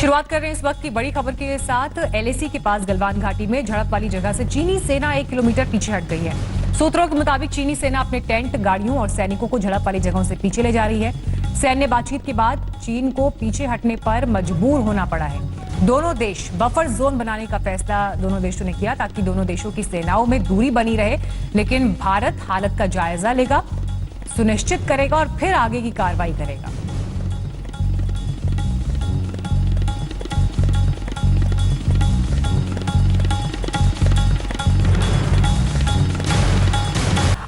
शुरुआत कर रहे हैं इस वक्त की बड़ी खबर के साथ। एलएसी के पास गलवान घाटी में झड़प वाली जगह से चीनी सेना 1 किलोमीटर पीछे हट गई है। सूत्रों के मुताबिक चीनी सेना अपने टेंट, गाड़ियों और सैनिकों को झड़प वाली जगहों से पीछे ले जा रही है। सैन्य बातचीत के बाद चीन को पीछे हटने पर मजबूर होना पड़ा है। दोनों देश बफर जोन बनाने का फैसला दोनों देशों ने किया ताकि दोनों देशों की सेनाओं में दूरी बनी रहे, लेकिन भारत हालत का जायजा लेगा, सुनिश्चित करेगा और फिर आगे की कार्रवाई करेगा।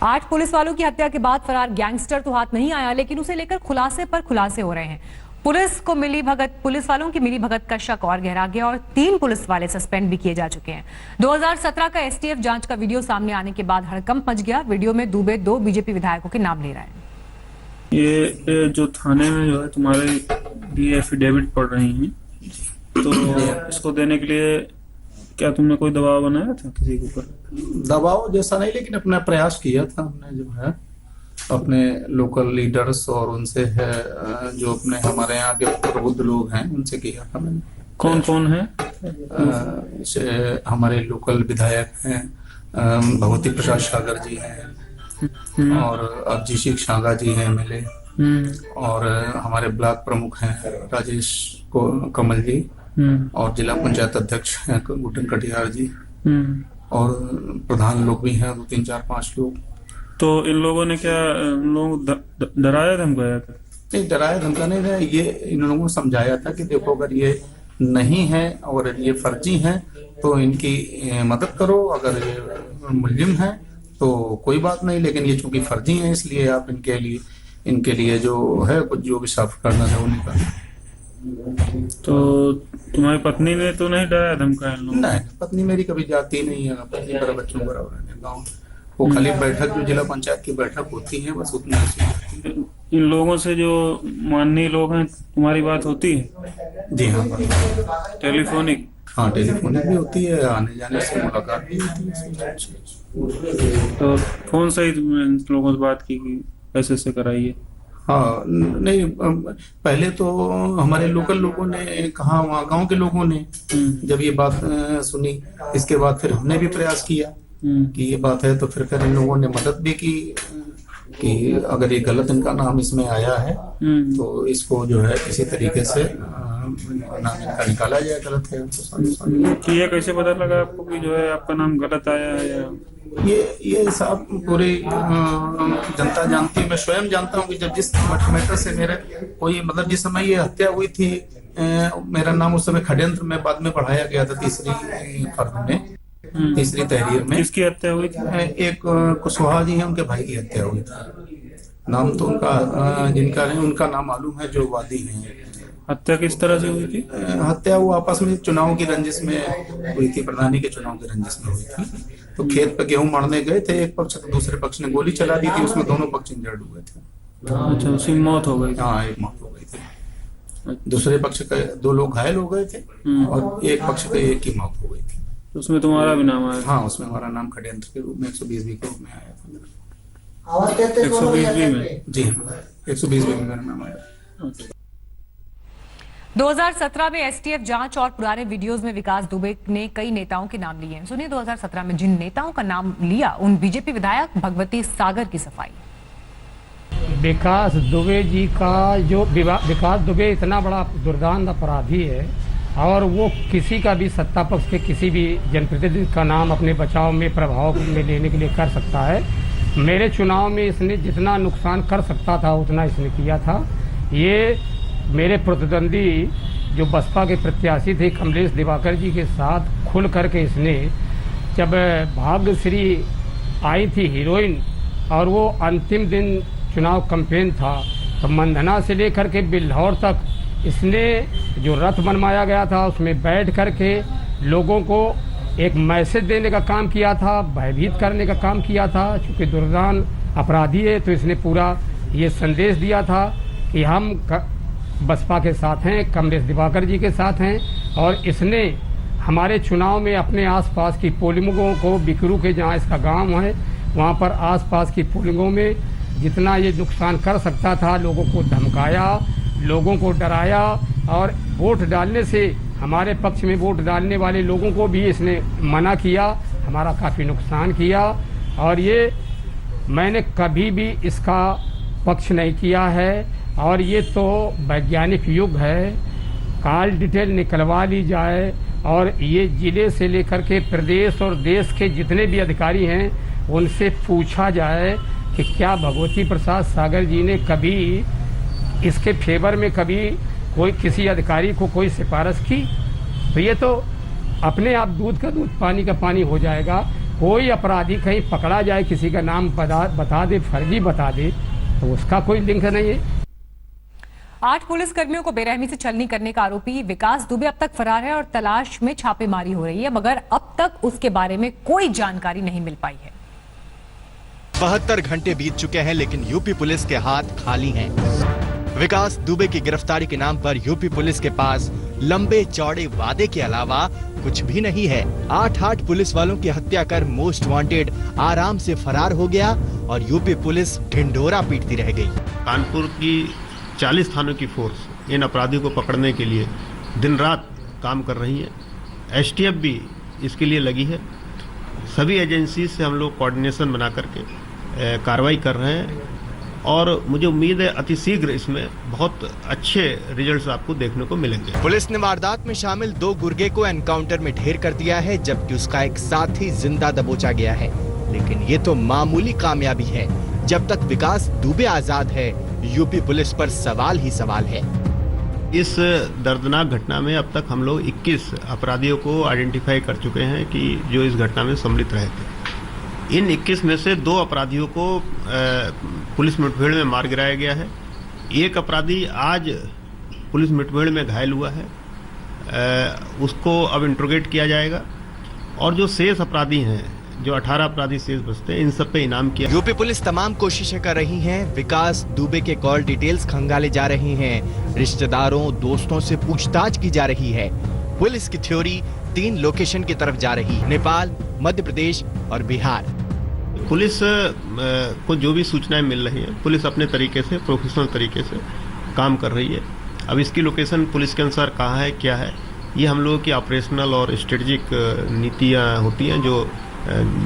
आठ पुलिस वालों की हत्या के बाद फरार गैंगस्टर तो हाथ नहीं आया, लेकिन उसे लेकर खुलासे पर खुलासे हो रहे हैं। पुलिस वालों की मिलीभगत का शक और गहरा गया और 3 पुलिस वाले सस्पेंड भी किए जा चुके हैं। 2017 का एसटीएफ जांच का वीडियो सामने आने के बाद हड़कंप मच गया। वीडियो में दुबे 2 बीजेपी विधायकों के नाम ले रहा है। ये जो थाने में जो है तुम्हारे लिए एफिडेविट पढ़ रही हैं, तो इसको देने के लिए क्या तुमने कोई दबाव बनाया था किसी के ऊपर? दबाव जैसा नहीं, लेकिन अपना प्रयास किया था हमने, जो है अपने लोकल लीडर्स और उनसे है जो अपने हमारे यहाँ के प्रबुद्ध लोग हैं उनसे किया था मैंने। कौन कौन है? हमारे लोकल विधायक हैं, भगवती प्रसाद सागर जी हैं और अभिजीत शांगा जी हैं एमएलए, और हमारे ब्लॉक प्रमुख हैं राजेश कमल जी, और जिला पंचायत अध्यक्ष हैं गुटन कटियार जी, और प्रधान लोग भी हैं 2, 3, 4, 5 लोग। तो इन लोगों ने क्या डराया धमकाया था? नहीं, डराया धमकाने ने ये इन लोगों को समझाया था कि देखो अगर ये नहीं है और ये फर्जी हैं तो इनकी मदद करो, अगर ये मुलजिम है तो कोई बात नहीं, लेकिन ये चूंकि फर्जी हैं इसलिए आप इनके लिए जो है कुछ जो भी साफ करना है वो निकालें। तो तुम्हारी पत्नी ने तो नहीं डराया धमकाया? नहीं, पत्नी मेरी कभी जाती नहीं है, पत्नी मेरा बच्चों बराबर है गाँव। वो खाली बैठक जो जिला पंचायत की बैठक होती है बस उतनी ही। इन लोगों से जो माननीय लोग हैं तुम्हारी बात होती है? जी हाँ, टेलीफोनिक? हाँ, टेलीफोनिक भी होती है, आने जाने से मुलाकात भी होती है। तो फोन से ही तुमने इन लोगों से बात की कि ऐसे कराइए? हाँ, नहीं, पहले तो हमारे लोकल लोगों ने कहा, वहाँ गांव के लोगों ने जब ये बात सुनी, इसके बाद फिर हमने भी प्रयास किया कि ये बात है, तो फिर इन लोगों ने मदद भी की कि अगर ये गलत इनका नाम इसमें आया है तो इसको जो है किसी तरीके से नाम इनका निकाला जाए, गलत है तो ये कैसे पता लगा आपको कि जो है आपका नाम गलत आया है? या ये साहब पूरी जनता जानती है, मैं स्वयं जानता हूँ कि जब जिस मैटर से मेरे कोई मतलब जिस समय ये हत्या हुई थी, मेरा नाम उस समय षड्यंत्र में बाद में बढ़ाया गया था, तीसरी तहरीर में। किसकी हत्या हुई थी? एक कुशवाहा जी हैं, उनके भाई की हत्या हुई थी। नाम तो उनका जिनका है उनका नाम मालूम है, जो वादी हैं। हत्या किस तरह से हुई थी? हत्या वो आपस में चुनाव की रंजिश में हुई थी, प्रधानी के चुनाव की रंजिश में हुई थी। तो खेत पे गेहूं मारने गए थे एक पक्ष, तो दूसरे पक्ष ने गोली चला दी थी, उसमें दोनों पक्ष इंजर्ड हुए थे। अच्छा, उसी मौत हो गई? हाँ, एक मौत हो गई थी। दूसरे पक्ष के 2 लोग घायल हो गए थे और एक पक्ष के एक की मौत हो गई थी। तो उसमें तुम्हारा भी नाम आया? हाँ, उसमें हमारा नाम षड्यंत्र के रूप में 120B के रूप में आया था। 120B में? जी हाँ, 120B में मेरा नाम आया। 2017 में एसटीएफ जांच और पुराने वीडियोस में विकास दुबे ने कई नेताओं के नाम लिए हैं। सुनिए 2017 में जिन नेताओं का नाम लिया उन बीजेपी विधायक भगवती सागर की सफाई। विकास दुबे जी का जो विकास दुबे इतना बड़ा दुर्दांत अपराधी है और वो किसी का भी सत्ता पक्ष के किसी भी जनप्रतिनिधि का नाम अपने बचाव में प्रभाव में लेने के लिए कर सकता है। मेरे चुनाव में इसने जितना नुकसान कर सकता था उतना इसने किया था। ये मेरे प्रतिद्वंदी जो बसपा के प्रत्याशी थे कमलेश दिवाकर जी के साथ खुल करके इसने, जब भाग्यश्री आई थी हीरोइन और वो अंतिम दिन चुनाव कैंपेन था, तो मंधना से लेकर के बिल्हौर तक इसने जो रथ बनवाया गया था उसमें बैठ करके लोगों को एक मैसेज देने का काम किया था, भयभीत करने का काम किया था। चूँकि दुर्दान अपराधी है तो इसने पूरा ये संदेश दिया था कि हम बसपा के साथ हैं, कमलेश दिवाकर जी के साथ हैं। और इसने हमारे चुनाव में अपने आसपास की पोलिंगों को, बिकरू के जहाँ इसका गांव है वहाँ पर आसपास की पोलिंगों में जितना ये नुकसान कर सकता था लोगों को धमकाया, लोगों को डराया और वोट डालने से हमारे पक्ष में वोट डालने वाले लोगों को भी इसने मना किया, हमारा काफ़ी नुकसान किया। और ये मैंने कभी भी इसका पक्ष नहीं किया है। और ये तो वैज्ञानिक युग है, कॉल डिटेल निकलवा ली जाए और ये जिले से लेकर के प्रदेश और देश के जितने भी अधिकारी हैं उनसे पूछा जाए कि क्या भगवती प्रसाद सागर जी ने कभी इसके फेवर में कभी कोई किसी अधिकारी को कोई सिफारिश की। तो ये तो अपने आप दूध का दूध पानी का पानी हो जाएगा। कोई अपराधी कहीं पकड़ा जाए, किसी का नाम बता दे, फर्जी बता दे, तो उसका कोई लिंक नहीं है। 8 पुलिस कर्मियों को बेरहमी से छलनी करने का आरोपी विकास दुबे अब तक फरार है और तलाश में छापेमारी हो रही है, मगर अब तक उसके बारे में कोई जानकारी नहीं मिल पाई है। 72 घंटे बीत चुके हैं लेकिन यूपी पुलिस के हाथ खाली हैं। विकास दुबे की गिरफ्तारी के नाम पर यूपी पुलिस के पास लंबे चौड़े वादे के अलावा कुछ भी नहीं है। 8 पुलिस वालों की हत्या कर मोस्ट वांटेड आराम से फरार हो गया और यूपी पुलिस ढिंढोरा पीटती रह गई। कानपुर की 40 थानों की फोर्स इन अपराधियों को पकड़ने के लिए दिन रात काम कर रही है। एसटीएफ भी इसके लिए लगी है। सभी एजेंसी से हम लोग कोऑर्डिनेशन बना करके कार्रवाई कर रहे हैं और मुझे उम्मीद है अतिशीघ्र इसमें बहुत अच्छे रिजल्ट्स आपको देखने को मिलेंगे। पुलिस ने वारदात में शामिल 2 गुर्गे को एनकाउंटर में ढेर कर दिया है, जबकि उसका एक साथी जिंदा दबोचा गया है। लेकिन ये तो मामूली कामयाबी है। जब तक विकास दुबे आजाद है, यूपी पुलिस पर सवाल ही सवाल है। इस दर्दनाक घटना में अब तक हम लोग 21 अपराधियों को आइडेंटिफाई कर चुके हैं कि जो इस घटना में सम्मिलित रहे थे। इन 21 में से 2 अपराधियों को पुलिस मुठभेड़ में मार गिराया गया है। एक अपराधी आज पुलिस मुठभेड़ में घायल हुआ है, उसको अब इंट्रोगेट किया जाएगा। और जो शेष अपराधी हैं, जो 18 अपराधी शेष बचते हैं, इन सब पे इनाम किया। यूपी पुलिस तमाम कोशिशें कर रही है। विकास दुबे के कॉल डिटेल्स खंगाले जा रही हैं, रिश्तेदारों दोस्तों से पूछताछ की जा रही है। पुलिस की थ्योरी 3 लोकेशन की तरफ जा रही है, नेपाल, मध्य प्रदेश और बिहार। पुलिस को जो भी सूचनाएं मिल रही हैं, पुलिस अपने तरीके से प्रोफेशनल तरीके से काम कर रही है। अब इसकी लोकेशन पुलिस के अनुसार कहाँ है, क्या है, ये हम लोगों की ऑपरेशनल और स्ट्रेटेजिक नीतियाँ होती हैं जो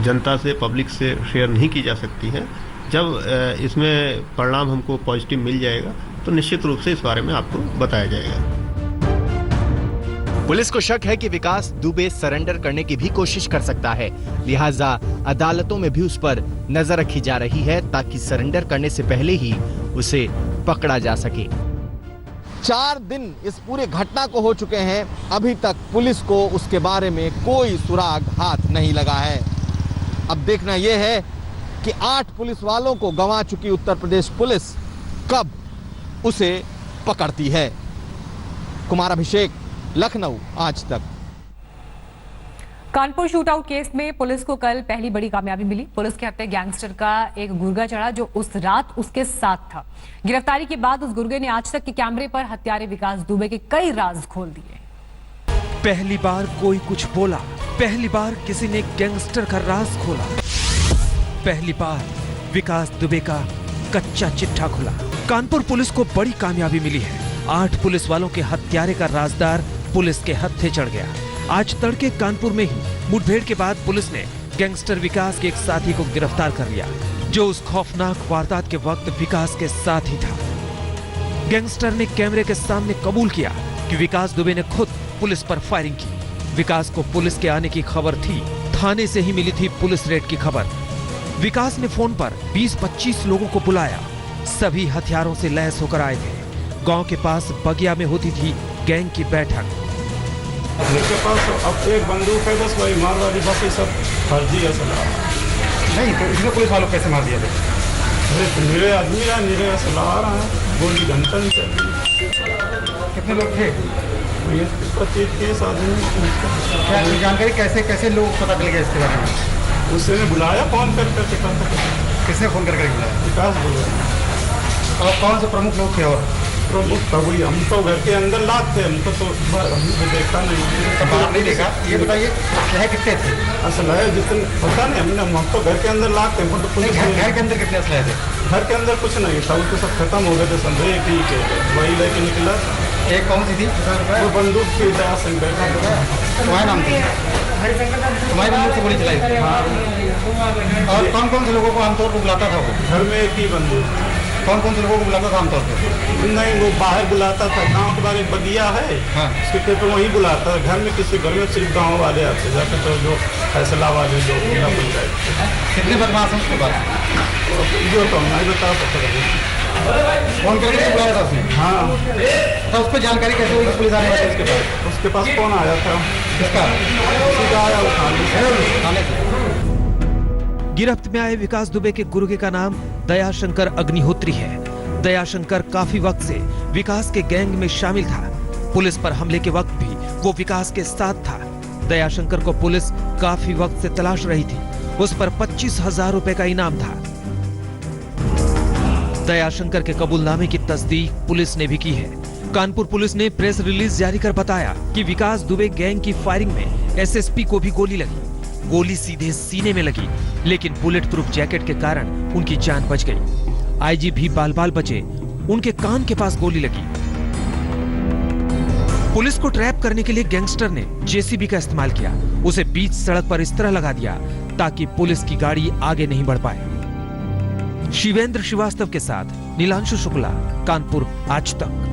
जनता से, पब्लिक से शेयर नहीं की जा सकती हैं। जब इसमें परिणाम हमको पॉजिटिव मिल जाएगा तो निश्चित रूप से इस बारे में आपको बताया जाएगा। पुलिस को शक है कि विकास दुबे सरेंडर करने की भी कोशिश कर सकता है, लिहाजा अदालतों में भी उस पर नजर रखी जा रही है ताकि सरेंडर करने से पहले ही उसे पकड़ा जा सके। 4 दिन इस पूरे घटना को हो चुके हैं, अभी तक पुलिस को उसके बारे में कोई सुराग हाथ नहीं लगा है। अब देखना यह है कि 8 पुलिस वालों को गंवा चुकी उत्तर प्रदेश पुलिस कब उसे पकड़ती है। कुमार अभिषेक, लखनऊ, आज तक। कानपुर शूटआउट केस में पुलिस को कल पहली बड़ी कामयाबी मिली। पुलिस के हत्या गैंगस्टर का एक गुर्गा चढ़ा जो उस रात उसके साथ था। गिरफ्तारी के बाद उस गुर्गे ने आज तक के कैमरे पर हत्यारे विकास दुबे के कई राज खोल दिए। पहली बार कोई कुछ बोला, पहली बार किसी ने गैंगस्टर का राज खोला, पहली बार विकास दुबे का कच्चा चिट्ठा खुला। कानपुर पुलिस को बड़ी कामयाबी मिली है। 8 पुलिस वालों के हत्यारे का राजदार पुलिस के हत्थे चढ़ गया। आज तड़के कानपुर में ही मुठभेड़ के बाद पुलिस ने गैंगस्टर विकास के एक साथी को गिरफ्तार कर लिया, जो उस खौफनाक वारदात के वक्त विकास के साथ ही था। गैंगस्टर ने कैमरे के सामने कबूल किया कि विकास दुबे ने खुद पुलिस पर फायरिंग की। विकास को पुलिस के आने की खबर थी, थाने से ही मिली थी पुलिस रेड की खबर। विकास ने फोन पर 20-25 लोगों को बुलाया, सभी हथियारों से लैस होकर आए थे। गांव के पास बगिया में होती थी गैंग की बैठक। मेरे पास अब एक बंदूक है, बस वही मारवाड़ी, बाकी सब फर्जी है। नहीं तो इसमें पुलिस वालों कैसे मार दिया था? अरे मेरे आदमी रहा, मेरे सलाह रहा है, गोली घंटा नहीं चल रही। कितने लोग थे? 25-30 आदमी। क्या जानकारी कैसे लोग पता चल गया इसके बारे में? उससे ने बुलाया फोन करके। किसने फोन करके बुलाया? विकास बोला। और कौन से प्रमुख लोग थे? और प्रमुख कबूली हम तो घर के अंदर लाते, हमको तो हमने देखा नहीं। बाहर नहीं देखा। ये बताइए है कितने थे? असल है जितने पता नहीं, हम तो घर के अंदर लाते हैं। घर के अंदर कितने असलहे थे? घर के अंदर कुछ नहीं था, वो तो सब खत्म हो गए थे, समझे एक ही के वही लेके निकला। एक कौन सी थी? वो बंदूक थी दयाशंकर का। तुम्हारा नाम थी? तुम्हारी बंदूक से गोली चलाई थी? हाँ। और कौन कौन से लोगों को आमतौर पर बुलाता था वो? घर में एक ही बंदूक। कौन कौन से लोगों को बुलाता था आमतौर पर? नहीं, वो बाहर बुलाता था, गांव के बारे में बदिया है। हाँ। उसके पेपर वही बुलाता था, घर में किसी घर में सिर्फ गांव वाले आते जाकर, तो जो फैसला वाले जो जिला पंचायत। कितने बदमाश हैं उसके पास? जो तो नहीं बता सकता। फोन करके बुलाया था उसने? हाँ। तो उस पर जानकारी कैसे हुई? पुलिस आने वाली उसके पास? उसके पास कौन आया था? किसका? सीधा आया थाने से। गिरफ्त में आए विकास दुबे के गुर्गे का नाम दयाशंकर अग्निहोत्री है। दयाशंकर काफी वक्त से विकास के गैंग में शामिल था। पुलिस पर हमले के वक्त भी वो विकास के साथ था। दयाशंकर को पुलिस काफी वक्त से तलाश रही थी। उस पर 25,000 रुपए का इनाम था। दयाशंकर के कबूलनामे की तस्दीक पुलिस ने भी की है। कानपुर पुलिस ने प्रेस रिलीज जारी कर बताया कि विकास दुबे गैंग की फायरिंग में एसएसपी को भी गोली लगी। गोली सीधे सीने में लगी, लेकिन बुलेट प्रूफ जैकेट के कारण उनकी जान बच गई। आईजी भी बाल बचे, उनके कान के पास गोली लगी। पुलिस को ट्रैप करने के लिए गैंगस्टर ने जेसीबी का इस्तेमाल किया। उसे बीच सड़क पर इस तरह लगा दिया ताकि पुलिस की गाड़ी आगे नहीं बढ़ पाए। शिवेंद्र श्रीवास्तव के साथ नीलांशु शुक्ला, कानपुर आज तक।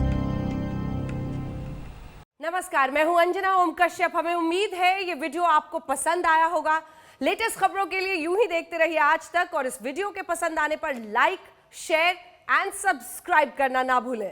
नमस्कार, मैं हूं अंजना ओम कश्यप। हमें उम्मीद है ये वीडियो आपको पसंद आया होगा। लेटेस्ट खबरों के लिए यूं ही देखते रहिए आज तक, और इस वीडियो के पसंद आने पर लाइक, शेयर एंड सब्सक्राइब करना ना भूलें।